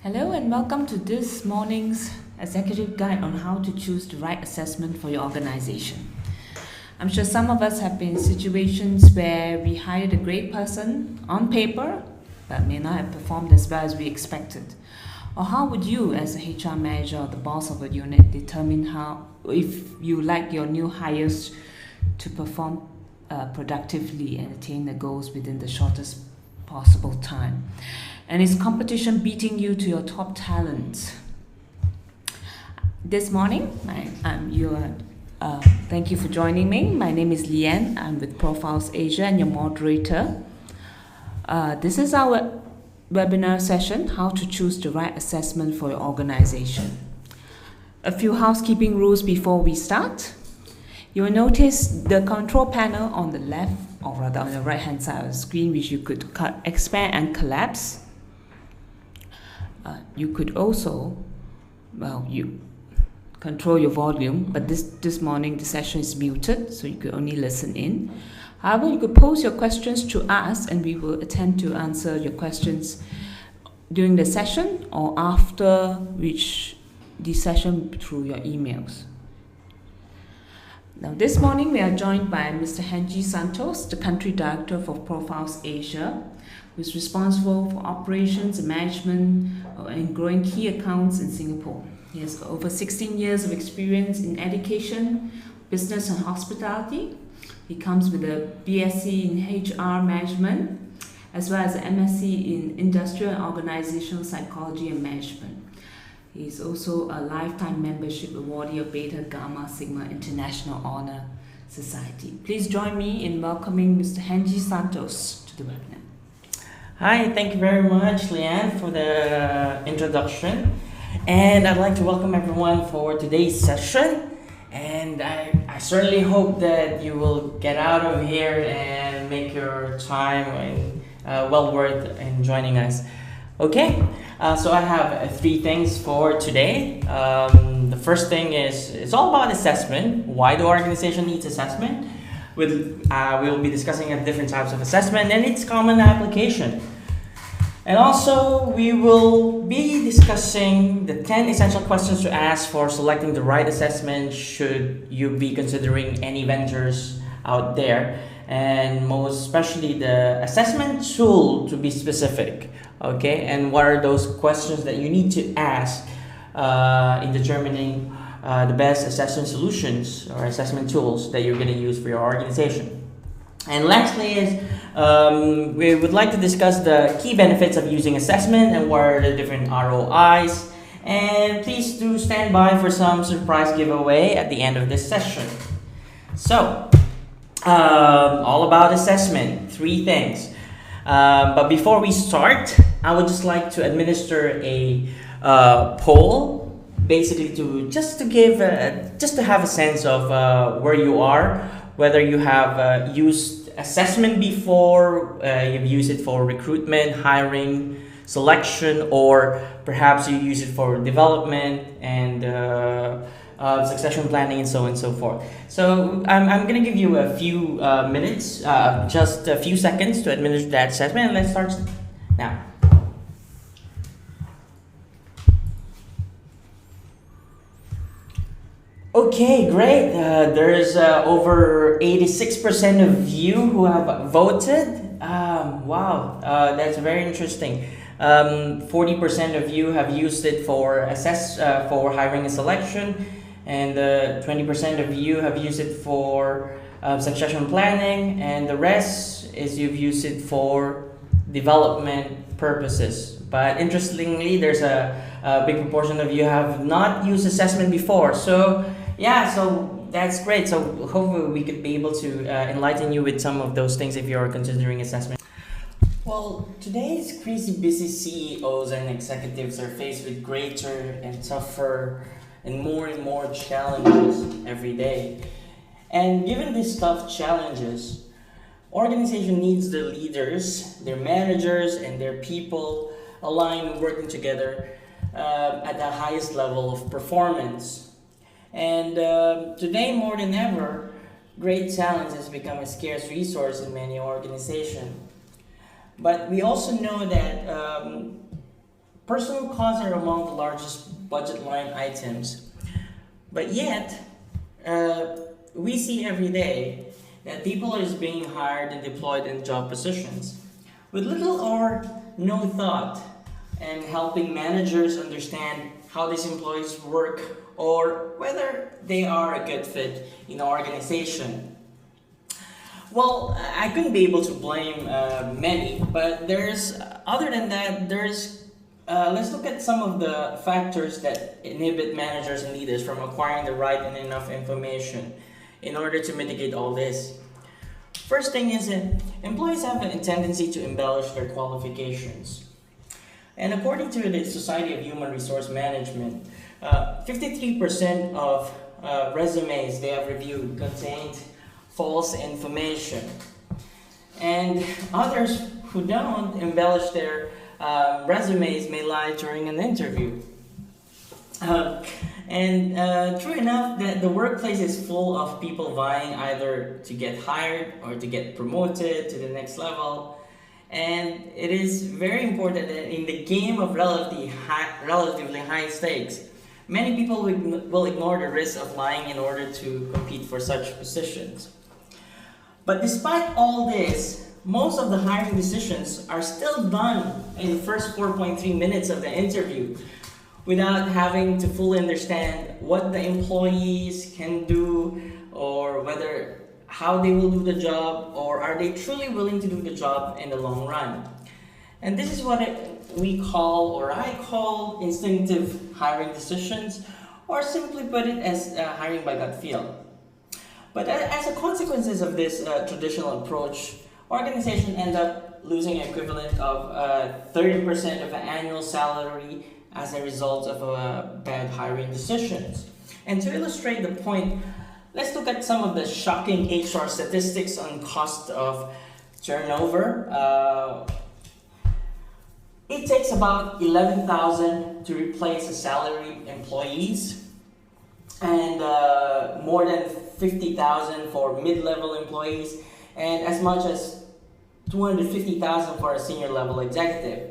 Hello and welcome to this morning's executive guide on how to choose the right assessment for your organization. I'm sure some of us have been in situations where we hired a great person on paper but may not have performed as well as we expected. Or how would you, as a HR manager or the boss of a unit, determine if you like your new hires to perform productively and attain the goals within the shortest possible time? And is competition beating you to your top talent? This morning, thank you for joining me. My name is Leanne. I'm with Profiles Asia and your moderator. This is our webinar session, How to Choose the Right Assessment for Your Organization. A few housekeeping rules before we start. You will notice the control panel on the left, or rather on the right hand side of the screen, which you could expand and collapse. You could also, you control your volume, but this morning the session is muted, so you could only listen in. However, you could pose your questions to us and we will attempt to answer your questions during the session or after the session through your emails. Now, this morning we are joined by Mr. Henji Santos, the Country Director for Profiles Asia, who is responsible for operations and management and growing key accounts in Singapore. He has over 16 years of experience in education, business and hospitality. He comes with a BSc in HR management, as well as an MSc in industrial and organizational psychology and management. He is also a lifetime membership awardee of Beta Gamma Sigma International Honor Society. Please join me in welcoming Mr. Henji Santos to the webinar. Hi, thank you very much, Leanne, for the introduction. And I'd like to welcome everyone for today's session. And I certainly hope that you will get out of here and make your time well worth in joining us. Okay, so I have three things for today. The first thing is, it's all about assessment. Why do organizations need assessment? We'll be discussing different types of assessment and its common application. And also, we will be discussing the 10 essential questions to ask for selecting the right assessment should you be considering any vendors out there. And most especially the assessment tool, to be specific. Okay, and what are those questions that you need to ask in determining the best assessment solutions or assessment tools that you're going to use for your organization. And lastly is we would like to discuss the key benefits of using assessment and what are the different ROIs. And please do stand by for some surprise giveaway at the end of this session. So, all about assessment, three things. But before we start, I would just like to administer a poll, basically to have a sense of where you are, whether you have used assessment before, you've used it for recruitment, hiring, selection, or perhaps you use it for development and succession planning and so on and so forth. So I'm going to give you a few minutes, just a few seconds to administer that assessment, and let's start now. Okay, great. There's over 86% of you who have voted. Wow, that's very interesting. 40% of you have used it for hiring and selection, and 20% of you have used it for succession planning, and the rest is you've used it for development purposes. But interestingly, there's a big proportion of you have not used assessment before. So yeah, so that's great. So hopefully we could be able to enlighten you with some of those things if you're considering assessment. Well, today's crazy busy CEOs and executives are faced with greater and tougher and more challenges every day. And given these tough challenges, organization needs their leaders, their managers, and their people aligned and working together at the highest level of performance. And today, more than ever, great talent has become a scarce resource in many organizations. But we also know that personal costs are among the largest budget line items. But yet, we see every day that people are being hired and deployed in job positions with little or no thought and helping managers understand how these employees work or whether they are a good fit in an organization. Well, I couldn't be able to blame many, but other than that, let's look at some of the factors that inhibit managers and leaders from acquiring the right and enough information in order to mitigate all this. First thing is that employees have a tendency to embellish their qualifications. And according to the Society of Human Resource Management, 53% of resumes they have reviewed contained false information. And others who don't embellish their resumes may lie during an interview. True enough, that the workplace is full of people vying either to get hired or to get promoted to the next level. And it is very important that in the game of relatively high stakes, many people will ignore the risk of lying in order to compete for such positions. But despite all this, most of the hiring decisions are still done in the first 4.3 minutes of the interview without having to fully understand what the employees can do or how they will do the job, or are they truly willing to do the job in the long run. And this is what I call instinctive hiring decisions, or simply put it as hiring by gut feel. But as a consequences of this traditional approach, organizations end up losing an equivalent of 30% of the annual salary as a result of bad hiring decisions. And to illustrate the point, let's look at some of the shocking HR statistics on cost of turnover. It takes about $11,000 to replace a salaried employees, and more than $50,000 for mid-level employees, and as much as $250,000 for a senior level executive.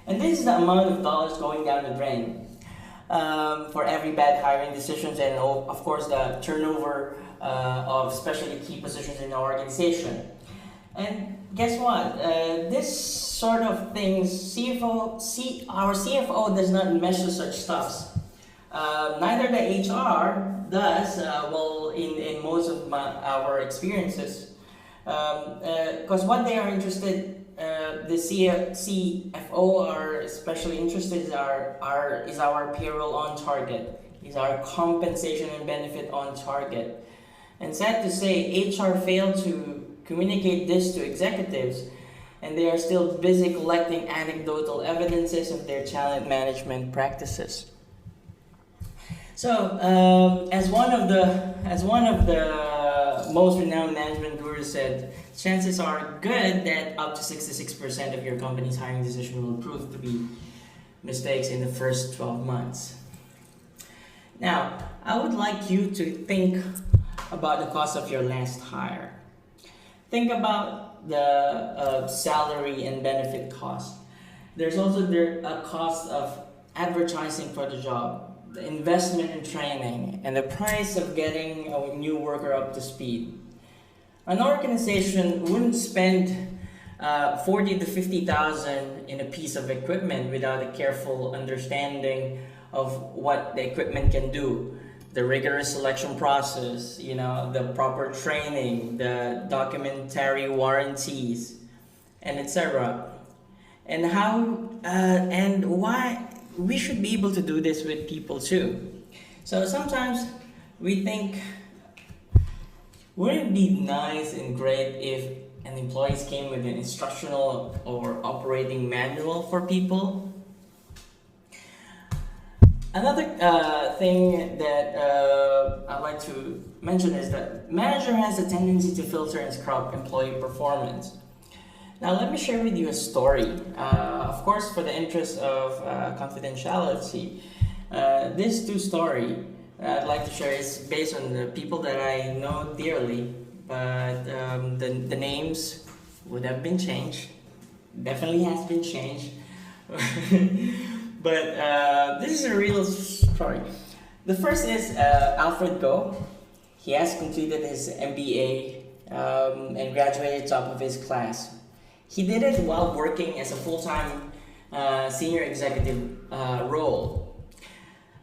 And this is the amount of dollars going down the drain for every bad hiring decisions, and of course the turnover of especially key positions in the organization. And guess what? This sort of things, our CFO does not measure such stuffs. Neither the HR does, in most of our experiences. Because what they are interested, the CFO are especially interested is our payroll on target, is our compensation and benefit on target. And sad to say, HR failed to communicate this to executives, and they are still busy collecting anecdotal evidences of their talent management practices. So, as one of the most renowned management gurus said, chances are good that up to 66% of your company's hiring decision will prove to be mistakes in the first 12 months. Now, I would like you to think about the cost of your last hire. Think about the salary and benefit cost. There's also a cost of advertising for the job, the investment in training, and the price of getting a new worker up to speed. An organization wouldn't spend $40,000 to $50,000 in a piece of equipment without a careful understanding of what the equipment can do, the rigorous selection process, the proper training, the documentary warranties, and etc. And how and why we should be able to do this with people too. So sometimes we think, wouldn't it be nice and great if an employee came with an instructional or operating manual for people? Another thing that I'd like to mention is that manager has a tendency to filter and scrub employee performance. Now let me share with you a story. Of course, for the interest of confidentiality, this true story I'd like to share is based on the people that I know dearly, but the names would have been changed, definitely has been changed. But this is a real story. The first is Alfred Go. He has completed his MBA and graduated top of his class. He did it while working as a full-time senior executive role.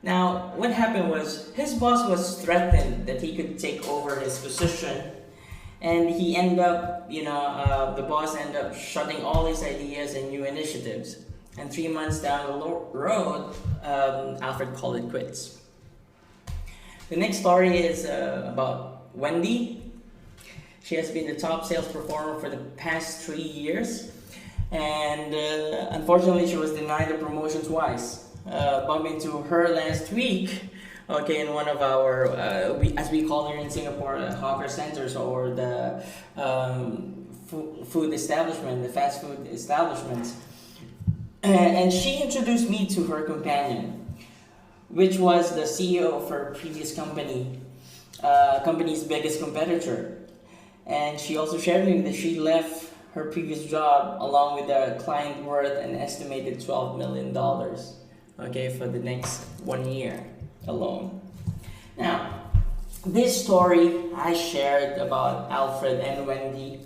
Now, what happened was his boss was threatened that he could take over his position, and he ended up, the boss ended up shutting all his ideas and new initiatives. And 3 months down the road, Alfred called it quits. The next story is about Wendy. She has been the top sales performer for the past 3 years, and unfortunately, she was denied the promotion twice. Bumped into her last week, in one of our, as we call her in Singapore, hawker centers, or the food establishment, the fast food establishments. And she introduced me to her companion, which was the CEO of her previous company's biggest competitor. And she also shared with me that she left her previous job along with a client worth an estimated $12 million, for the next 1 year alone. Now, this story I shared about Alfred and Wendy,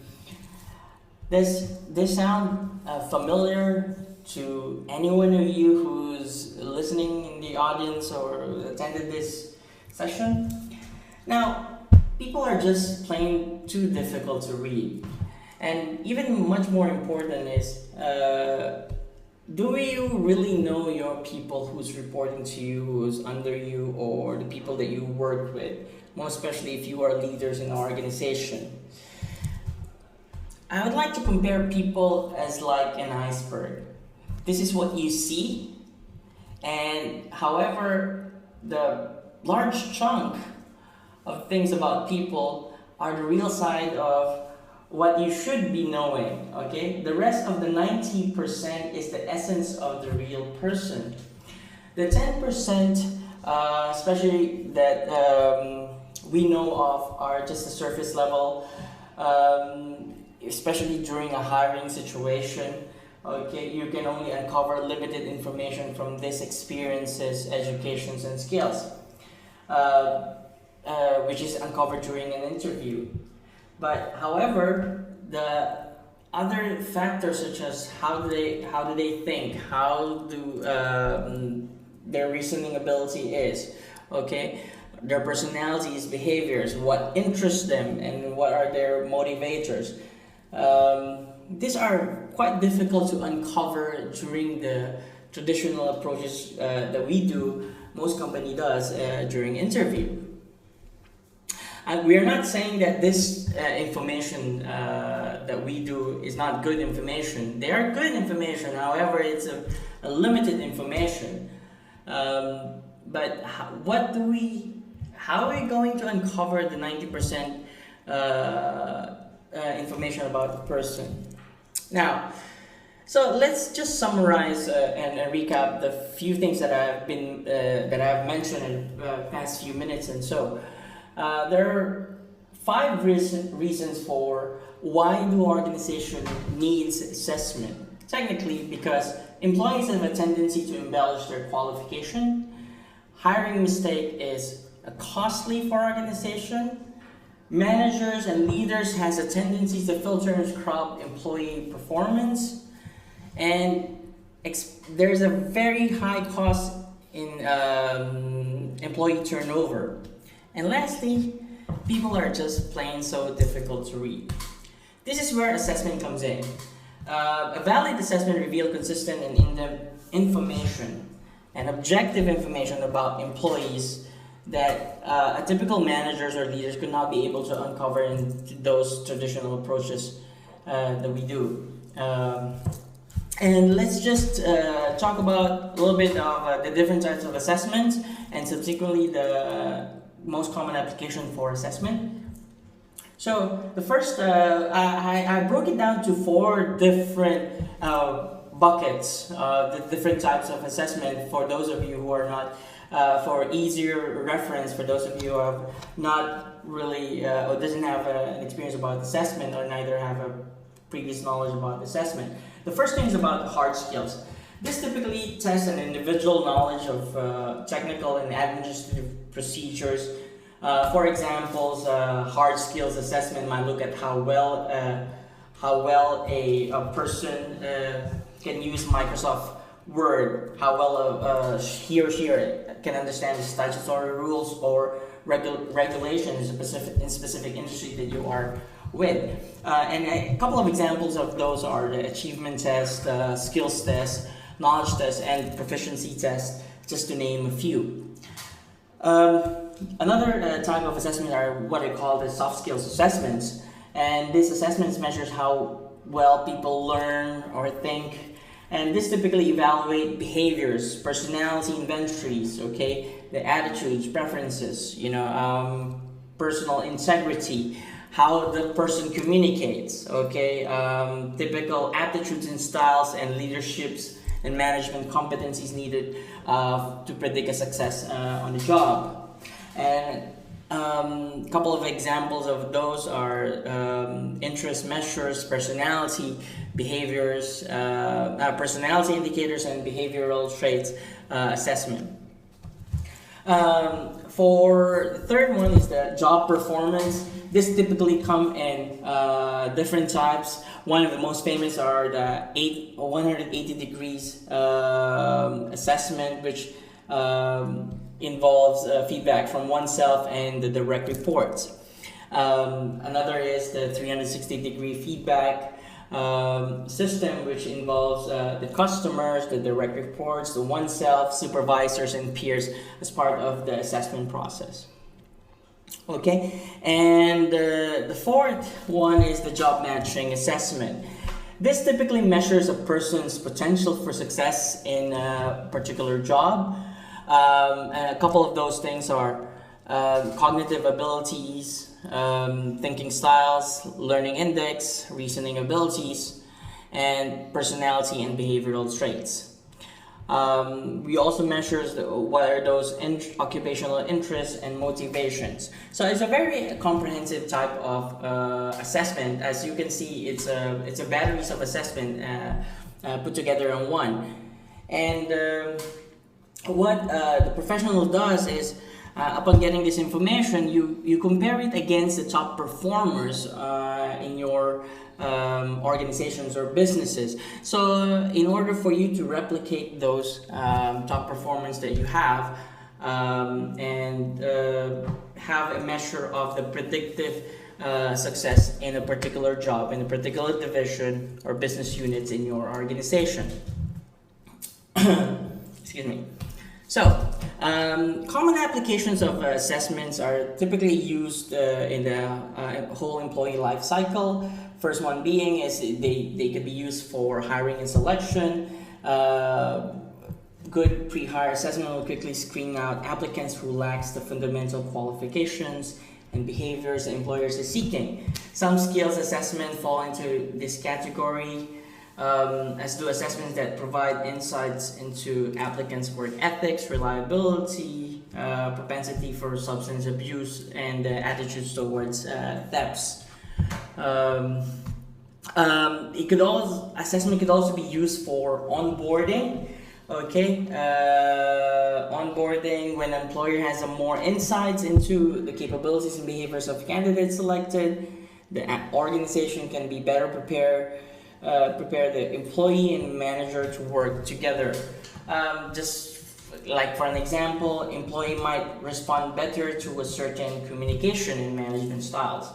does this sound familiar to anyone of you who's listening in the audience or attended this session? Now, people are just plain too difficult to read. And even much more important is, do you really know your people who's reporting to you, who's under you, or the people that you work with, most especially if you are leaders in an organization? I would like to compare people as like an iceberg. This is what you see, and however, the large chunk of things about people are the real side of what you should be knowing, The rest of the 90% is the essence of the real person. The 10%, especially that we know of, are just the surface level, especially during a hiring situation. You can only uncover limited information from these experiences, educations, and skills, which is uncovered during an interview. But however, the other factors such as how do they think, how do their reasoning ability is, their personalities, behaviors, what interests them, and what are their motivators. These are quite difficult to uncover during the traditional approaches that most company does during interview. We are not saying that this information that we do is not good information. They are good information, however, it's a limited information. But how are we going to uncover the 90% information about the person? Now, so let's just summarize and recap the few things that I've mentioned in the past few minutes. And so, there are 5 reasons for why the organization needs assessment. Technically, because employees have a tendency to embellish their qualification. Hiring mistake is costly for organization. Managers and leaders has a tendency to filter and scrub employee performance, and there's a very high cost in employee turnover. And lastly, people are just plain so difficult to read. This is where assessment comes in. A valid assessment reveals consistent and in-depth information and objective information about employees that a typical managers or leaders could not be able to uncover in those traditional approaches that we do. And let's just talk about a little bit of the different types of assessments and subsequently the most common application for assessment. So the first, I broke it down to 4 different buckets, the different types of assessment for those of you who are not, for easier reference, for those of you who have not really, or doesn't have an experience about assessment or neither have a previous knowledge about assessment. The first thing is about hard skills. This typically tests an individual knowledge of technical and administrative procedures. For examples, hard skills assessment might look at how well a person can use Microsoft Word, how well he or she can understand the statutory rules or regulations in specific industry that you are with. And a couple of examples of those are the achievement test, skills test, knowledge test, and proficiency test, just to name a few. Another type of assessment are what I call the soft skills assessments. And these assessments measures how well people learn or think. And this typically evaluate behaviors, personality inventories, okay, the attitudes, preferences, personal integrity, how the person communicates, okay, typical aptitudes and styles and leaderships and management competencies needed to predict a success on the job. And a couple of examples of those are interest measures, personality, behaviors, personality indicators, and behavioral traits assessment. For the third one is the job performance. This typically come in different types. One of the most famous are the 180 degrees assessment, which involves feedback from oneself and the direct reports. Another is the 360-degree feedback system, which involves the customers, the direct reports, the oneself, supervisors, and peers as part of the assessment process. Okay, and the fourth one is the job matching assessment. This typically measures a person's potential for success in a particular job. And a couple of those things are cognitive abilities, thinking styles, learning index, reasoning abilities, and personality and behavioral traits. We also measure what are those occupational interests and motivations. So it's a very comprehensive type of assessment. As you can see, it's a batteries of assessment put together in one. And what the professional does is, upon getting this information, you compare it against the top performers in your organizations or businesses. So in order for you to replicate those top performance that you have and have a measure of the predictive success in a particular job, in a particular division or business units in your organization. Excuse me. So, common applications of assessments are typically used in the whole employee life cycle. First one being is they could be used for hiring and selection. Good pre-hire assessment will quickly screen out applicants who lacks the fundamental qualifications and behaviors the employers are seeking. Some skills assessment fall into this category, as do assessments that provide insights into applicants' work ethics, reliability, propensity for substance abuse, and attitudes towards thefts. Assessment could also be used for onboarding. Okay, onboarding, when an employer has more insights into the capabilities and behaviors of candidates selected, the organization can be better prepare the employee and manager to work together. Just like for an example, employee might respond better to a certain communication and management styles.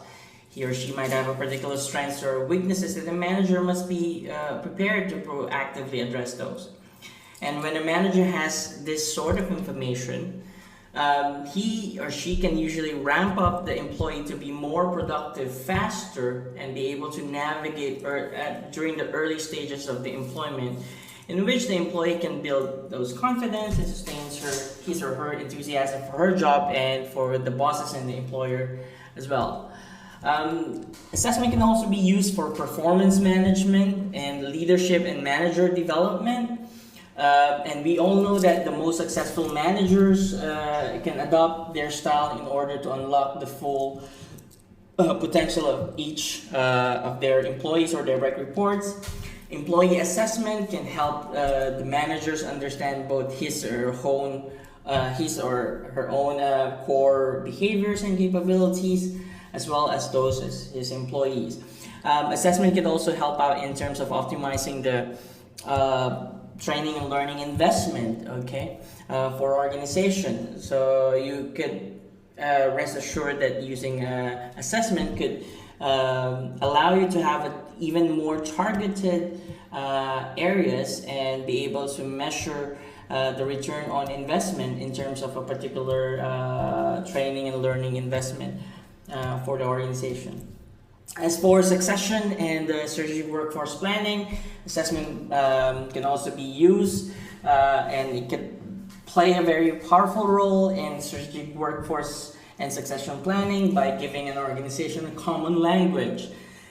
He or she might have a particular strengths or weaknesses that the manager must be prepared to proactively address those. And when a manager has this sort of information, he or she can usually ramp up the employee to be more productive faster and be able to navigate during the early stages of the employment, in which the employee can build those confidence and sustains his or her enthusiasm for her job and for the bosses and the employer as well. Assessment can also be used for performance management and leadership and manager development. And we all know that the most successful managers can adopt their style in order to unlock the full potential of each of their employees or direct reports. Employee assessment can help the managers understand both his or her own core behaviors and capabilities, as well as those of his employees. Assessment can also help out in terms of optimizing the training and learning investment, okay, for organization. So you could rest assured that using assessment could allow you to have even more targeted areas and be able to measure the return on investment in terms of a particular training and learning investment for the organization. As for succession and strategic workforce planning, assessment can also be used and it could play a very powerful role in strategic workforce and succession planning by giving an organization a common language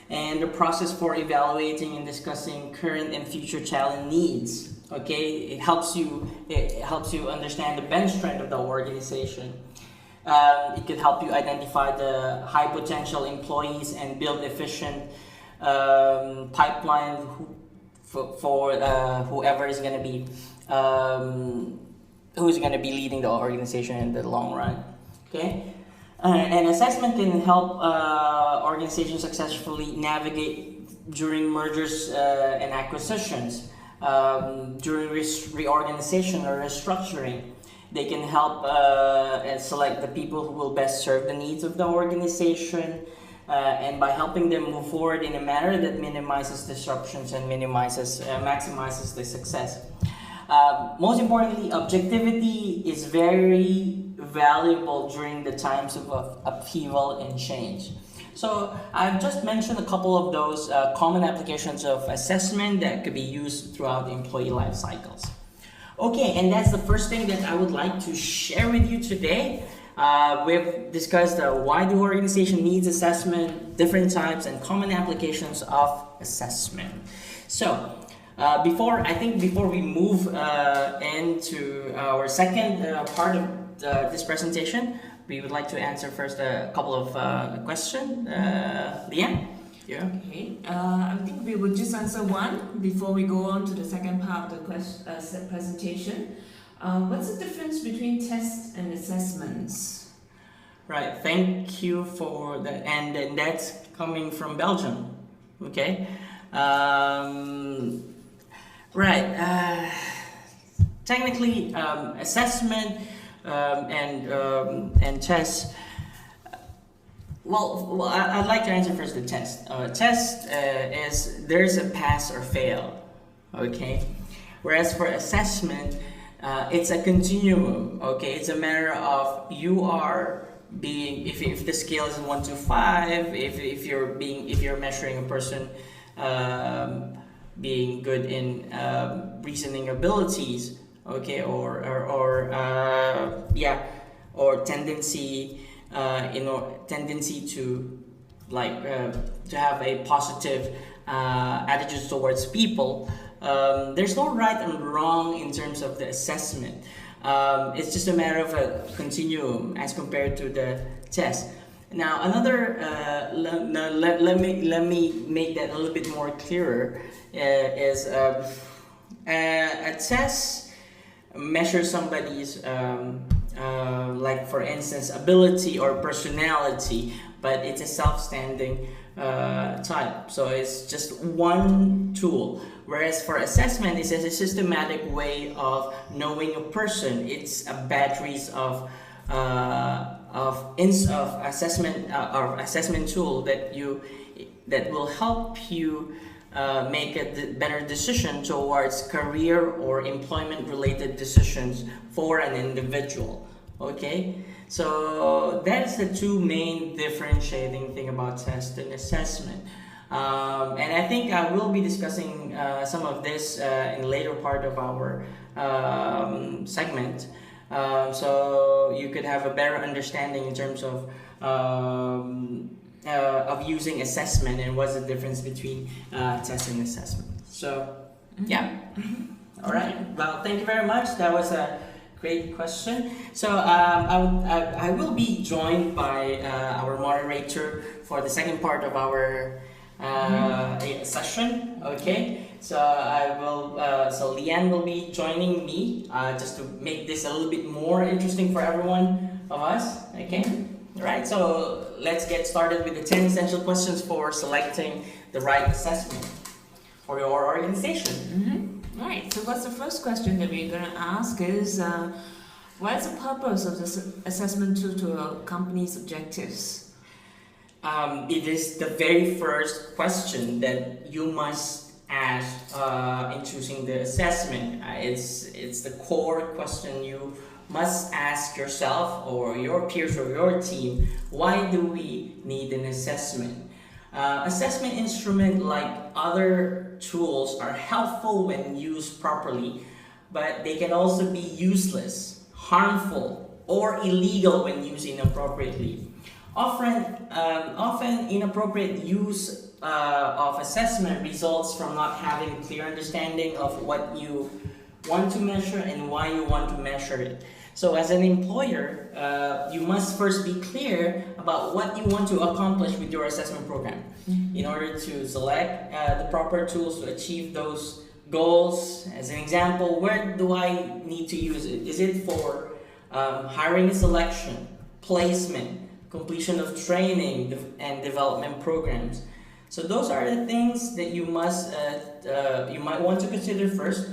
and the process for evaluating and discussing current and future talent needs. Okay, it helps you understand the bench strength of the organization. It could help you identify the high potential employees and build efficient pipeline for whoever is going to be who's going to be leading the organization in the long run. Okay, and assessment can help organizations successfully navigate during mergers and acquisitions, during reorganization or restructuring. They can help select the people who will best serve the needs of the organization, and by helping them move forward in a manner that minimizes disruptions and maximizes the success. Most importantly, objectivity is very valuable during the times of upheaval and change. So I've just mentioned a couple of those common applications of assessment that could be used throughout the employee life cycles. Okay, and that's the first thing that I would like to share with you today. We've discussed why the organization needs assessment, different types and common applications of assessment. So before we move into our second part of this presentation, we would like to answer first a couple of questions. Leanne? Yeah. Okay. I think we will just answer one before we go on to the second part of the presentation. What's the difference between tests and assessments? Right. Thank you for that. And that's coming from Belgium. Okay. Right. Technically, assessment and tests. Well, I'd like to answer first the test. Test is there's a pass or fail, okay? Whereas for assessment, it's a continuum, okay? It's a matter of you are being, if the scale is 1 to 5, if you're measuring a person being good in reasoning abilities, okay, or tendency. Tendency to to have a positive attitude towards people. There's no right and wrong in terms of the assessment. It's just a matter of a continuum as compared to the test. Now, another let me make that a little bit more clearer. Is a test measures somebody's like for instance ability or personality, but it's a self-standing type, so it's just one tool. Whereas for assessment, it's a systematic way of knowing a person. It's a batteries of assessment or assessment tool that will help you make a better decision towards career or employment related decisions for an individual. Okay, so that's the two main differentiating thing about test and assessment. And I think I will be discussing some of this in the later part of our segment, so you could have a better understanding in terms of using assessment and what's the difference between test and assessment. So yeah. All right, well, thank you very much. That was a great question. So I will be joined by our moderator for the second part of our session. Okay, So I will. So Leanne will be joining me just to make this a little bit more interesting for everyone of us. Okay. All right. So let's get started with the 10 essential questions for selecting the right assessment for your organization. All right. So what's the first question that we're going to ask is, what's the purpose of this assessment tool to a company's objectives? It is the very first question that you must ask in choosing the assessment. It's the core question you must ask yourself or your peers or your team. Why do we need an assessment? Assessment instrument, like other tools, are helpful when used properly, but they can also be useless, harmful, or illegal when used inappropriately. Often inappropriate use of assessment results from not having a clear understanding of what you want to measure and why you want to measure it. So as an employer, you must first be clear about what you want to accomplish with your assessment program in order to select the proper tools to achieve those goals. As an example, where do I need to use it? Is it for hiring and selection, placement, completion of training and development programs? So those are the things that you might want to consider first.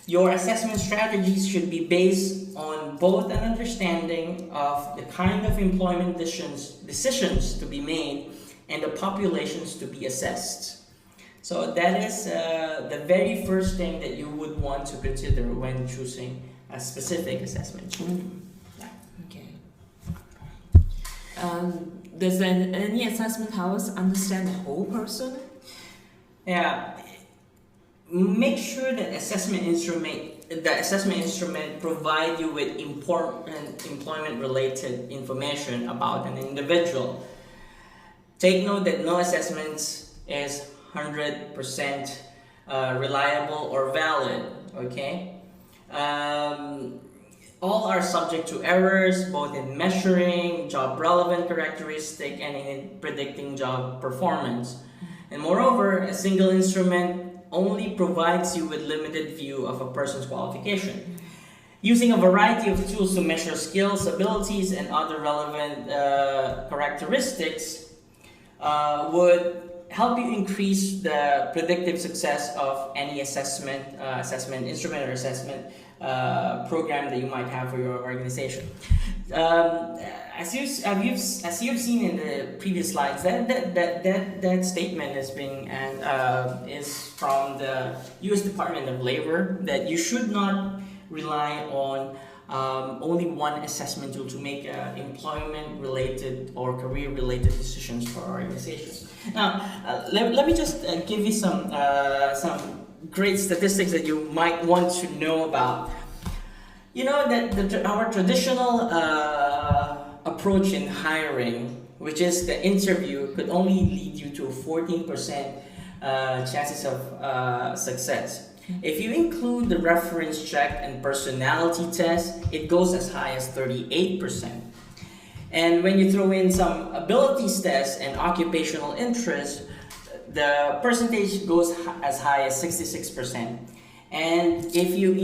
Your assessment strategies should be based on both an understanding of the kind of employment decisions to be made and the populations to be assessed. So that is the very first thing that you would want to consider when choosing a specific assessment tool. Okay. Does any assessment help us understand the whole person? Yeah. Make sure that the assessment instrument provide you with important employment-related information about an individual. Take note that no assessment is 100% reliable or valid. Okay. All are subject to errors, both in measuring job-relevant characteristic and in predicting job performance. And moreover, a single instrument only provides you with limited view of a person's qualification. Using a variety of tools to measure skills, abilities, and other relevant characteristics would help you increase the predictive success of any assessment instrument or assessment program that you might have for your organization. As you've seen in the previous slides, that statement is is from the U.S. Department of Labor, that you should not rely on only one assessment tool to make employment-related or career-related decisions for organizations. Now, let me just give you some great statistics that you might want to know about. You know that our traditional approach in hiring, which is the interview, could only lead you to 14% chances of success. If you include the reference check and personality test, it goes as high as 38%. And when you throw in some abilities tests and occupational interest, the percentage goes as high as 66%. And if you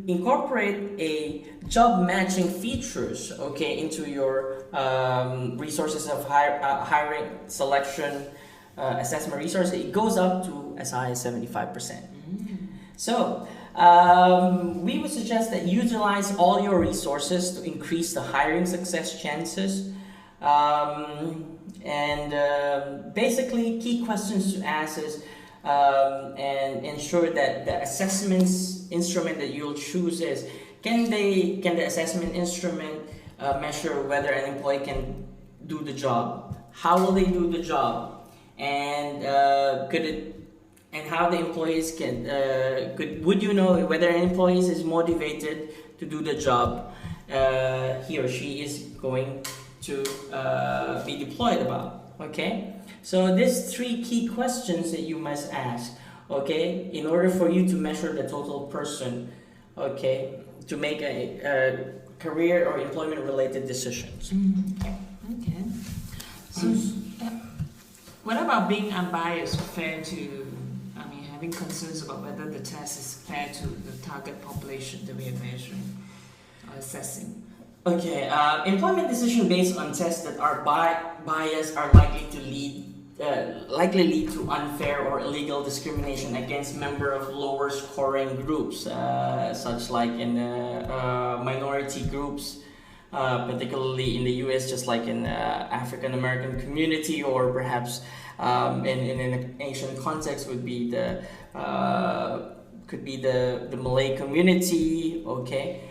incorporate a job matching features, okay, into your resources of hiring, selection, assessment resources, it goes up to as high as 75%. So we would suggest that you utilize all your resources to increase the hiring success chances. Basically, key questions to ask is and ensure that the assessments instrument that you'll choose is, can the assessment instrument measure whether an employee can do the job? How will they do the job? And how the employees can would you know whether an employee is motivated to do the job he or she is going to be deployed about? Okay, so there's 3 key questions that you must ask, okay, in order for you to measure the total person, okay, to make a career or employment related decisions. Okay. So what about being unbiased or fair to having concerns about whether the test is fair to the target population that we are measuring or assessing. Okay, employment decisions based on tests that are biased are likely lead to unfair or illegal discrimination against members of lower scoring groups, such like in minority groups, particularly in the U.S., just like in African American community, or perhaps in an Asian context would be the Malay community. Okay.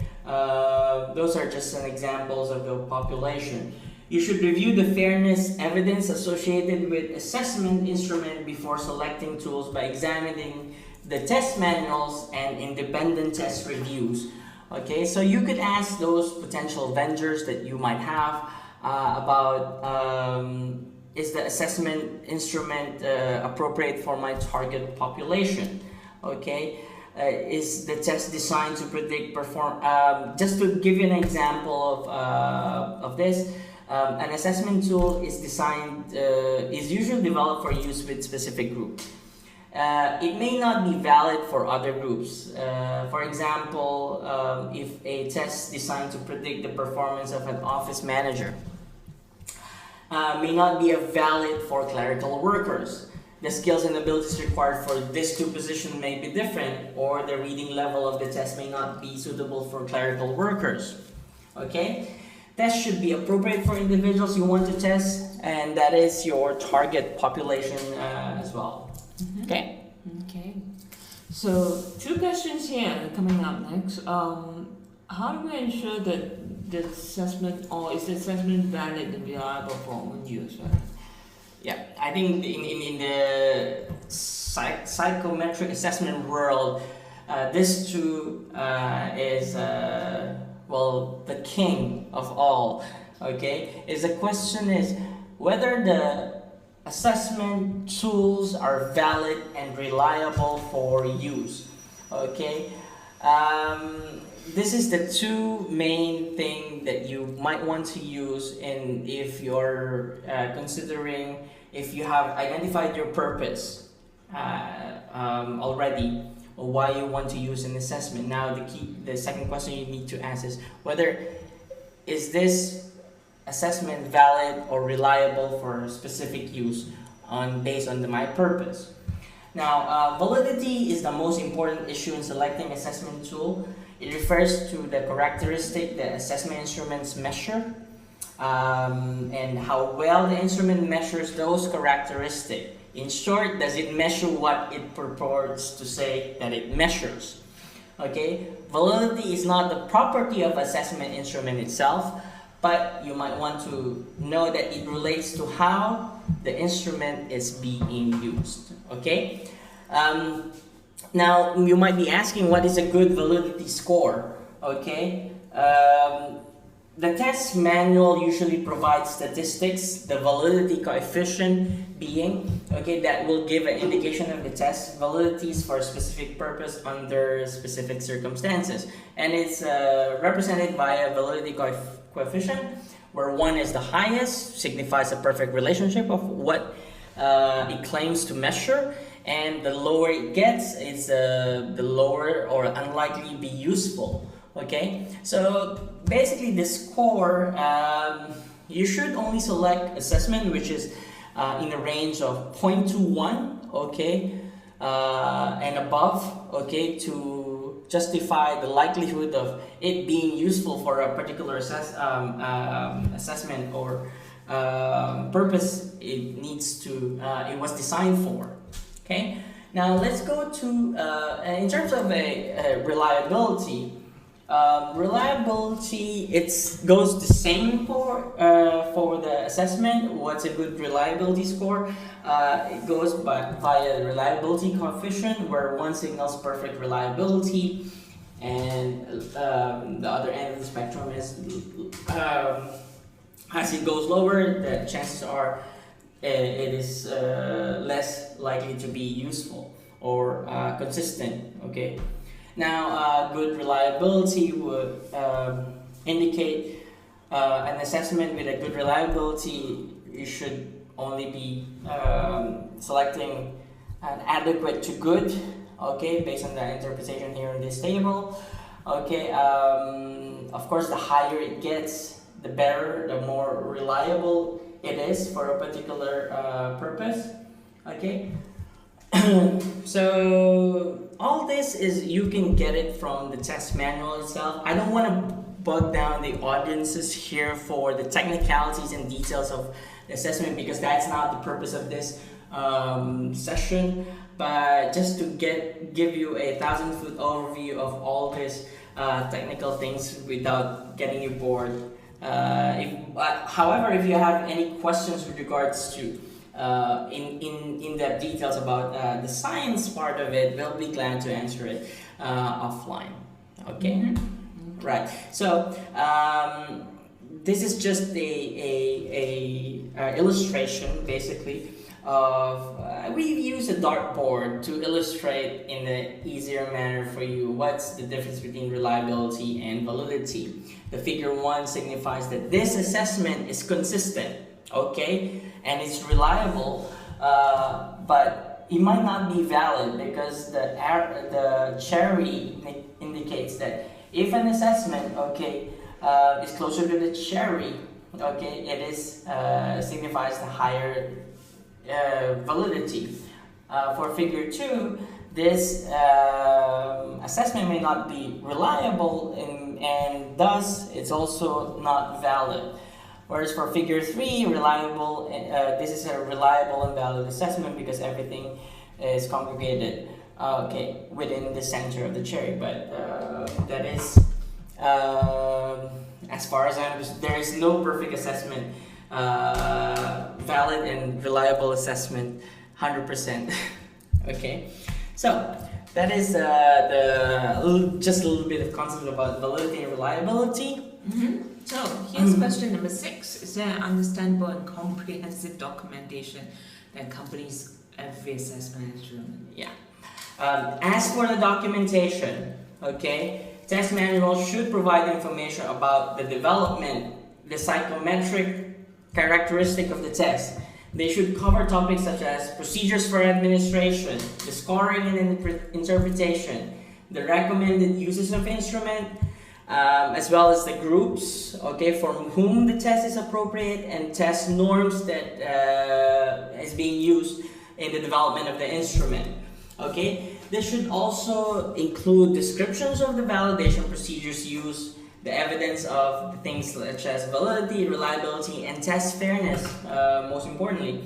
Those are just some examples of the population. You should review the fairness evidence associated with assessment instrument before selecting tools by examining the test manuals and independent test reviews. Okay, so you could ask those potential vendors that you might have about is the assessment instrument appropriate for my target population? Okay. Is the test designed to predict just to give you an example of this, an assessment tool is usually developed for use with specific group. It may not be valid for other groups. For example, if a test designed to predict the performance of an office manager may not be valid for clerical workers. The skills and abilities required for these two positions may be different, or the reading level of the test may not be suitable for clerical workers. Okay? Tests should be appropriate for individuals you want to test, and that is your target population as well. Mm-hmm. Okay? Okay. So, two questions here coming up next. How do we ensure that the assessment, or is the assessment valid and reliable for own use, right? Yeah, I think in the psychometric assessment world, this too is the king of all. Okay, the question is whether the assessment tools are valid and reliable for use. Okay, this is the two main thing that you might want to use if you're considering, if you have identified your purpose already, or why you want to use an assessment. Now the second question you need to ask is whether is this assessment valid or reliable for specific use based on my purpose. Now validity is the most important issue in selecting assessment tool. It refers to the characteristic the assessment instruments measure and how well the instrument measures those characteristics. In short, does it measure what it purports to say that it measures? Okay, validity is not the property of assessment instrument itself, but you might want to know that it relates to how the instrument is being used. Okay. Now, you might be asking, what is a good validity score? Okay, the test manual usually provides statistics, the validity coefficient being, okay, that will give an indication of the test validities for a specific purpose under specific circumstances. And it's represented by a validity coefficient, where 1 is the highest, signifies a perfect relationship of what it claims to measure, and the lower it gets, it's the lower or unlikely be useful. Okay, so basically the score, you should only select assessment which is in a range of 0.21, okay, and above, okay, to justify the likelihood of it being useful for a particular assessment or purpose it was designed for. Okay, now let's go to in terms of reliability. Reliability, it goes the same for the assessment. What's a good reliability score? It goes via reliability coefficient, where one signals perfect reliability, and the other end of the spectrum is as it goes lower, the chances are it is less likely to be useful or consistent. Okay. Now, good reliability would indicate an assessment with a good reliability. You should only be selecting an adequate to good, okay, based on the interpretation here in this table. Okay, of course, the higher it gets, the better, the more reliable it is for a particular purpose. Okay, so all this is, you can get it from the test manual itself. I don't want to bog down the audiences here for the technicalities and details of the assessment, because that's not the purpose of this session, but just to give you a 1,000-foot overview of all these technical things without getting you bored. However, if you have any questions with regards to in-depth details about the science part of it, we'll be glad to answer it offline. Okay? Mm-hmm. Right. So this is just a illustration, basically, of we've used a dartboard to illustrate in an easier manner for you what's the difference between reliability and validity. The figure 1 signifies that this assessment is consistent, okay, and it's reliable, but it might not be valid because the cherry indicates that if an assessment, okay, is closer to the cherry, okay, it is signifies the higher validity. For figure 2, this assessment may not be reliable and thus it's also not valid. Whereas for figure 3, reliable, this is a reliable and valid assessment because everything is congregated, okay, within the center of the cherry. But that is, as far as I understand, there is no perfect assessment, valid and reliable assessment, 100%. Okay, so that is just a little bit of concept about validity and reliability. Mm-hmm. So here's question number 6. Is there understandable and comprehensive documentation that accompanies every assessment instrument? Yeah. As for the documentation, okay, test manual should provide information about the development, the psychometric characteristic of the test. They should cover topics such as procedures for administration, the scoring and interpretation, the recommended uses of instrument, as well as the groups, okay, for whom the test is appropriate, and test norms that is being used in the development of the instrument. Okay, they should also include descriptions of the validation procedures used, the evidence of the things such as validity, reliability, and test fairness, most importantly.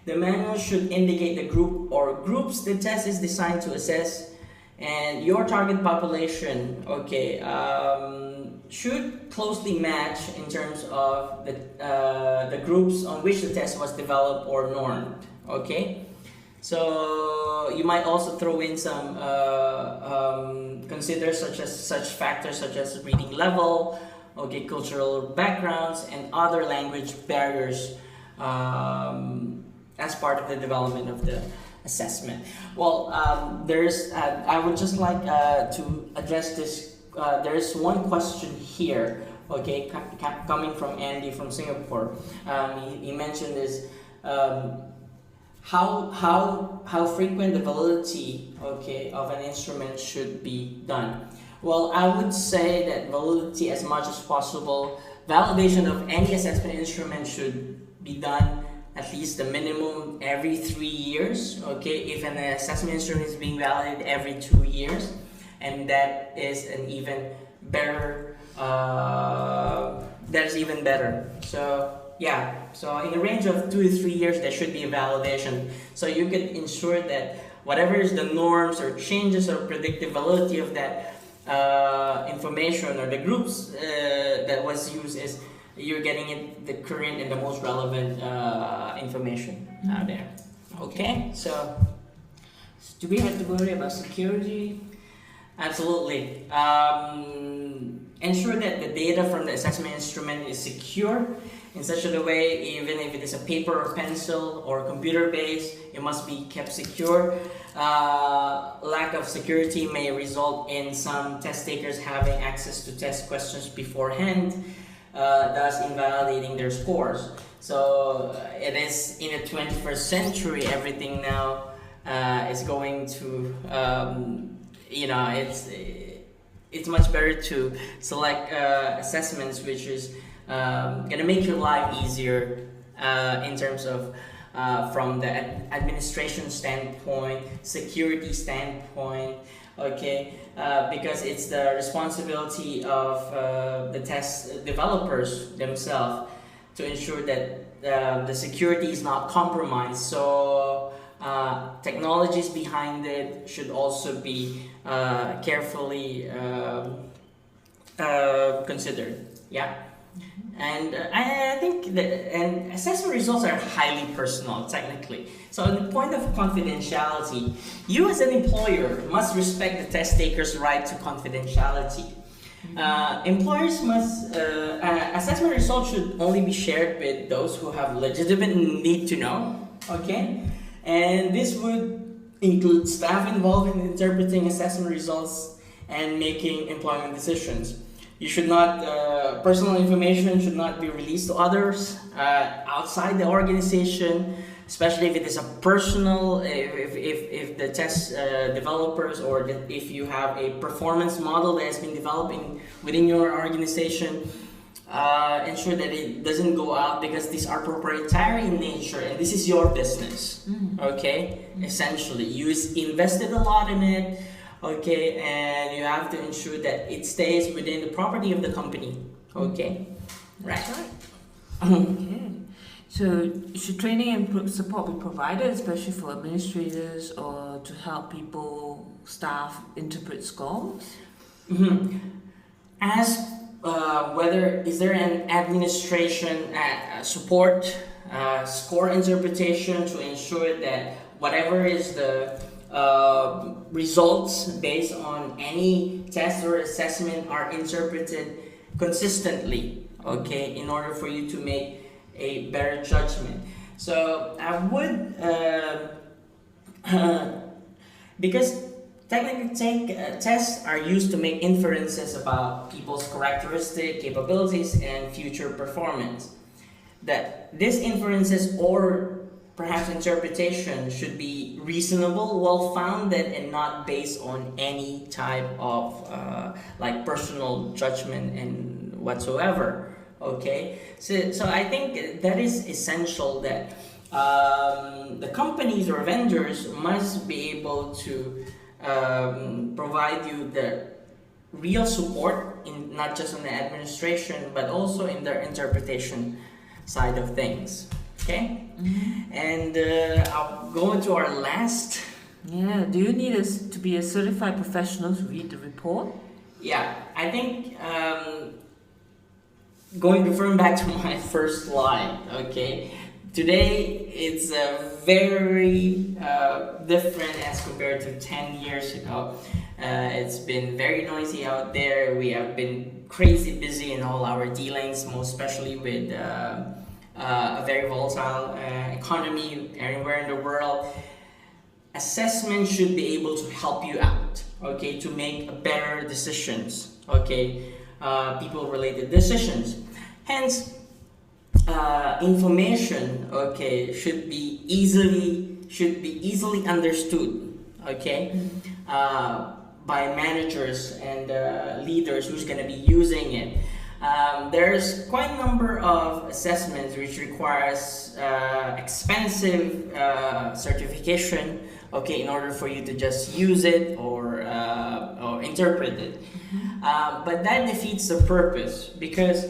The manual should indicate the group or groups the test is designed to assess, and your target population, okay, should closely match in terms of the groups on which the test was developed or normed, okay? So you might also throw in some consider such factors such as reading level, okay, cultural backgrounds, and other language barriers as part of the development of the assessment. Well, I would just like to address this. There's one question here, okay, coming from Andy from Singapore. He mentioned this. How frequent the validity, okay, of an instrument should be done. Well, I would say that validity as much as possible. Validation of any assessment instrument should be done at least the minimum every 3 years. Okay, if an assessment instrument is being validated every 2 years, and that is an even better. That's even better. So. Yeah, so in the range of 2 to 3 years, there should be a validation. So you can ensure that whatever is the norms or changes or predictive validity of that information or the groups that was used is you're getting it the current and the most relevant information out there. Okay, so do we have to worry about security? Absolutely. Ensure that the data from the assessment instrument is secure in such a way, even if it is a paper or pencil or computer based, it must be kept secure. Lack of security may result in some test takers having access to test questions beforehand, thus invalidating their scores. So it is in the 21st century, everything now is going to, it's much better to select assessments which is going to make your life easier in terms of from the administration standpoint, security standpoint, okay, because it's the responsibility of the test developers themselves to ensure that the security is not compromised. So technologies behind it should also be carefully considered. Yeah. And I think that and assessment results are highly personal, technically. So, on the point of confidentiality, you as an employer must respect the test taker's right to confidentiality. Employers must assessment results should only be shared with those who have legitimate need to know. Okay, and this would include staff involved in interpreting assessment results and making employment decisions. You should not, personal information should not be released to others outside the organization, especially if it is a personal, if the test developers or if you have a performance model that has been developing within your organization, ensure that it doesn't go out because these are proprietary in nature and this is your business, okay? Essentially, you invested a lot in it. Okay, and you have to ensure that it stays within the property of the company. Okay, right. Okay. So, should training and support be provided, especially for administrators or to help people, staff interpret scores? Ask whether is there an administration support score interpretation to ensure that whatever is the results based on any test or assessment are interpreted consistently, okay, in order for you to make a better judgment. So I would, because technically tests are used to make inferences about people's characteristics, capabilities, and future performance. That these inferences or perhaps interpretation should be reasonable, well-founded, and not based on any type of like personal judgment and whatsoever. Okay, so I think that is essential that the companies or vendors must be able to provide you the real support in not just on the administration but also in their interpretation side of things. Okay, and I'll go into our last. Yeah, do you need us to be a certified professional to read the report? Yeah, I think referring back to my first slide. Okay, today it's very different as compared to 10 years ago. It's been very noisy out there. We have been crazy busy in all our dealings, most especially with a very volatile economy everywhere in the world. Assessment should be able to help you out, okay, to make better decisions, okay, people-related decisions. Hence, information, okay, should be easily understood, okay, by managers and leaders who's going to be using it. There's quite a number of assessments which requires expensive certification, okay, in order for you to just use it or interpret it. But that defeats the purpose because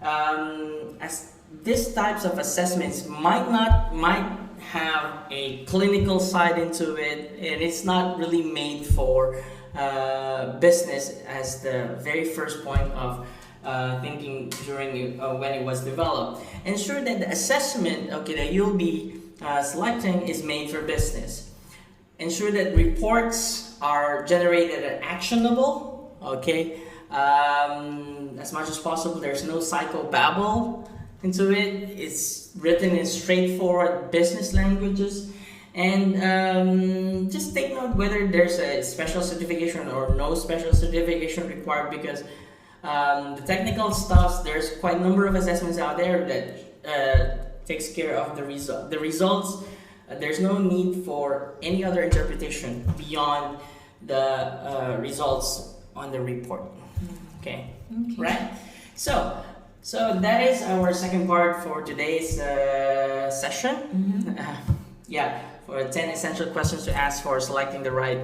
as these types of assessments might have a clinical side into it, and it's not really made for business as the very first point of thinking during when it was developed. Ensure that the assessment, okay, that you'll be selecting is made for business. Ensure that reports are generated and actionable, okay. As much as possible, there's no psychobabble into it. It's written in straightforward business languages. And just take note whether there's a special certification or no special certification required, because the technical stuff, there's quite a number of assessments out there that takes care of the results there's no need for any other interpretation beyond the results on the report. Okay, right? So that is our second part for today's session. For 10 essential questions to ask for selecting the right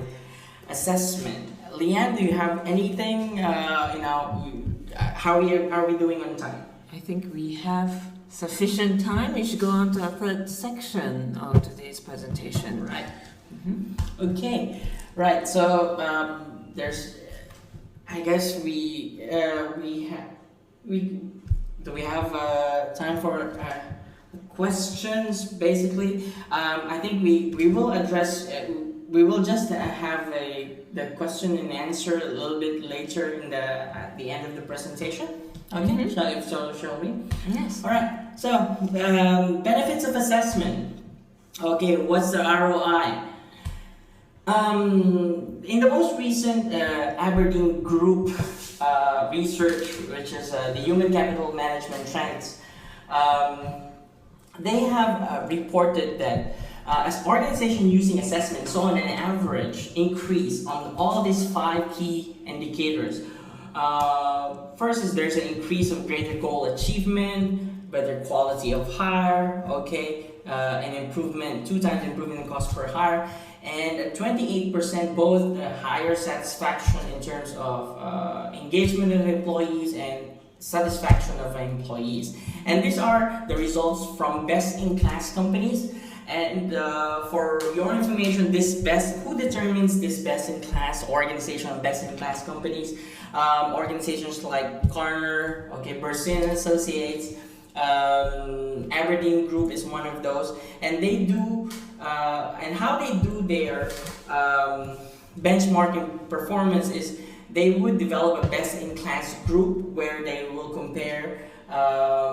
assessment. Leanne, do you have anything? How are we doing on time? I think we have sufficient time. We should go on to our third section of today's presentation. Right. Okay. Right. So there's. I guess we have time for questions. Basically, I think we will address. We will just have the question and answer a little bit later at the end of the presentation. Okay, shall we? Yes. All right. So, benefits of assessment. Okay, what's the ROI? In the most recent Aberdeen Group research, which is the Human Capital Management Trends, they have reported that as organizations using assessment saw an average increase on all these 5 key indicators. First is there's an increase of greater goal achievement, better quality of hire, an improvement, 2 times improvement in cost per hire, and 28% both higher satisfaction in terms of engagement of employees and satisfaction of employees. And these are the results from best-in-class companies. And for your information, who determines this best-in-class organization, best-in-class companies? Organizations like Gartner, Burson Associates, Aberdeen Group is one of those, and they do and how they do their benchmarking performance is they would develop a best-in-class group where they will compare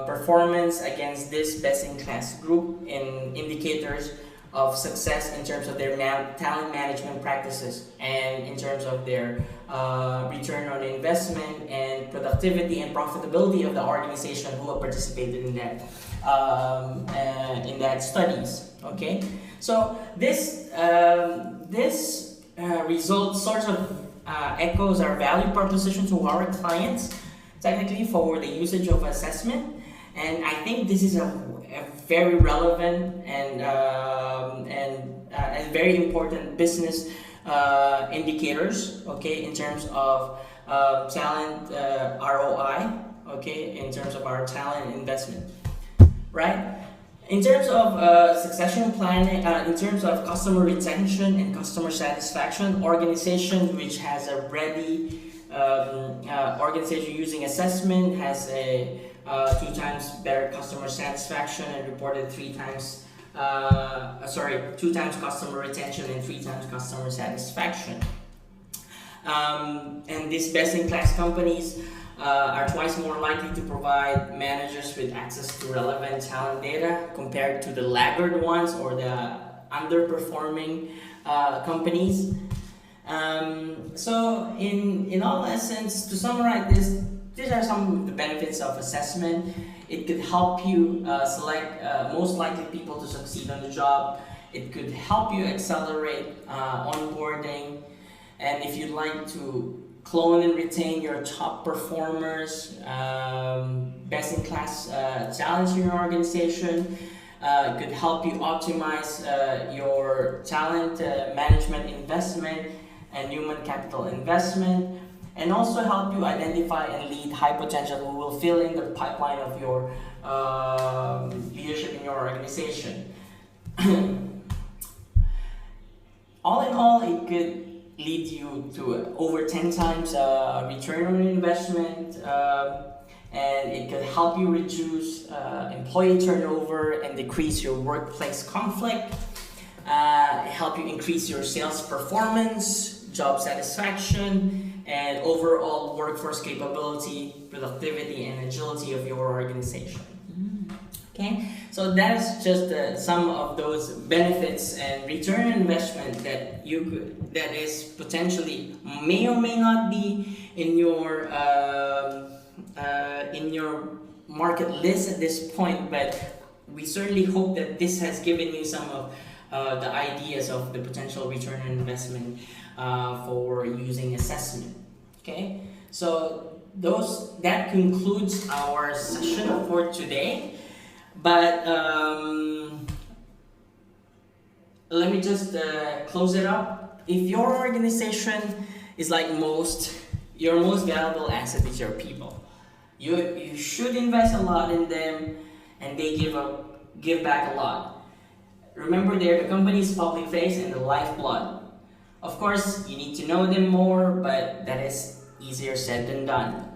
performance against this best-in-class group in indicators of success in terms of their talent management practices and in terms of their return on investment and productivity and profitability of the organization who have participated in that studies. Okay, so this result sort of echoes our value proposition to our clients, technically, for the usage of assessment, and I think this is a very relevant and a very important business indicators, in terms of talent ROI, in terms of our talent investment, right? In terms of succession planning, in terms of customer retention and customer satisfaction, organization which has a ready organization using assessment has a 2 times better customer satisfaction and reported 2 times customer retention and 3 times customer satisfaction. And these best-in-class companies are twice more likely to provide managers with access to relevant talent data compared to the laggard ones or the underperforming companies. So in all essence, to summarize this, these are some of the benefits of assessment. It could help you select most likely people to succeed on the job. It could help you accelerate onboarding. And if you'd like to clone and retain your top performers, best-in-class talents in your organization, it could help you optimize your talent management investment and human capital investment, and also help you identify and lead high potential who will fill in the pipeline of your leadership in your organization. All in all, it could lead you to over 10 times return on investment, and it could help you reduce employee turnover and decrease your workplace conflict, help you increase your sales performance, job satisfaction, and overall workforce capability, productivity, and agility of your organization. Okay, so that's just some of those benefits and return on investment that that is potentially may or may not be in your market list at this point, but we certainly hope that this has given you some of the ideas of the potential return on investment for using assessment. Okay, so that concludes our session for today. But let me just close it up. If your organization is like your most valuable asset is your people. You should invest a lot in them, and they give back a lot. Remember, they're the company's public face and the lifeblood. Of course, you need to know them more, but that is easier said than done.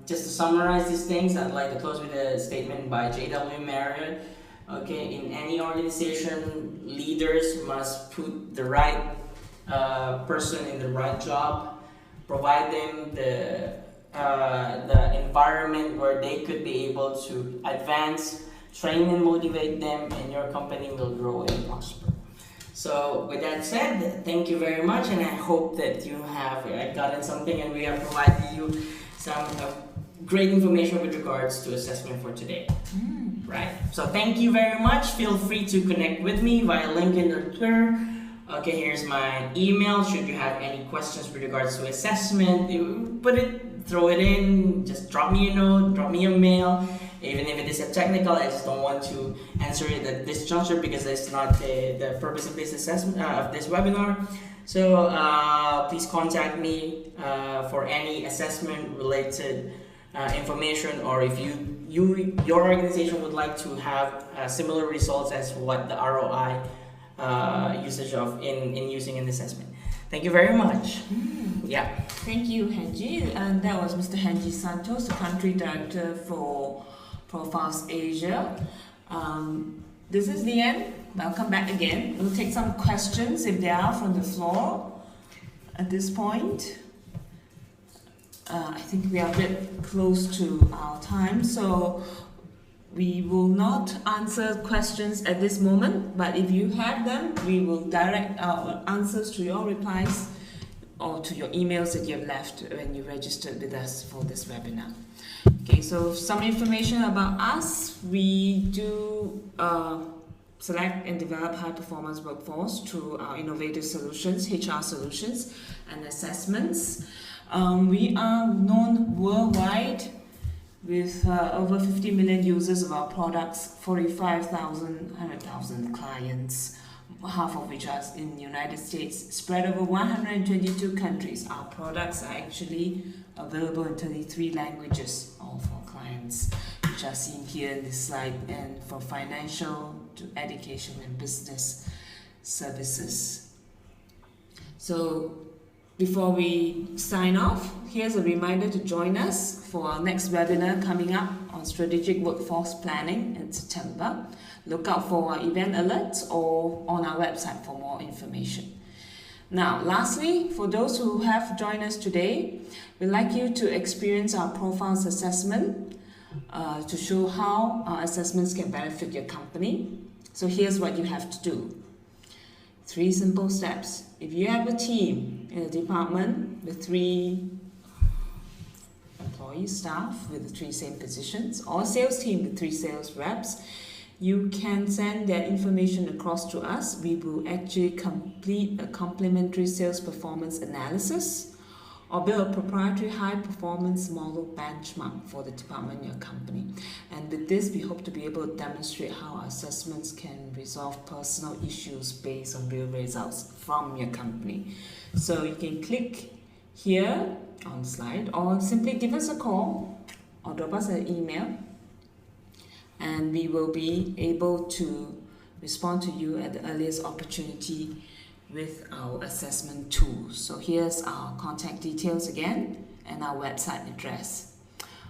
Just to summarize these things, I'd like to close with a statement by J.W. Marriott. Okay, in any organization, leaders must put the right person in the right job, provide them the environment where they could be able to advance, train and motivate them, and your company will grow and prosper. So with that said, thank you very much, and I hope that you have gotten something and we have provided you some great information with regards to assessment for today. Right? So thank you very much. Feel free to connect with me via LinkedIn or Twitter. Okay, here's my email. Should you have any questions with regards to assessment, throw it in, just drop me a note, drop me a mail. Even if it is a technical, I just don't want to answer it at this juncture because that's not the purpose of this assessment of this webinar. So please contact me for any assessment related information, or if your organization would like to have similar results as what the ROI usage of in using an assessment. Thank you very much. Yeah. Thank you, Henji. And that was Mr. Henji Santos, the Country Director for Profiles Asia. This is the end. Welcome back again. We'll take some questions if there are from the floor at this point. I think we are a bit close to our time, so we will not answer questions at this moment, but if you have them, we will direct our answers to your replies or to your emails that you have left when you registered with us for this webinar. Okay, so some information about us. We do select and develop high-performance workforce through our innovative solutions, HR solutions, and assessments. We are known worldwide with over 50 million users of our products, 100,000 clients, half of which are in the United States, spread over 122 countries. Our products are actually available in 33 languages, all for clients, which are seen here in this slide, and from financial to education and business services. So before we sign off, here's a reminder to join us for our next webinar coming up on strategic workforce planning in September. Look out for our event alerts or on our website for more information. Now, lastly, for those who have joined us today, we'd like you to experience our profiles assessment to show how our assessments can benefit your company. So here's what you have to do. 3 simple steps. If you have a team in a department with 3 employees, staff with the 3 same positions, or a sales team with 3 sales reps, you can send that information across to us. We will actually complete a complementary sales performance analysis or build a proprietary high-performance model benchmark for the department in your company. And with this, we hope to be able to demonstrate how our assessments can resolve personal issues based on real results from your company. So you can click here on the slide, or simply give us a call or drop us an email, and we will be able to respond to you at the earliest opportunity with our assessment tools. So here's our contact details again and our website address.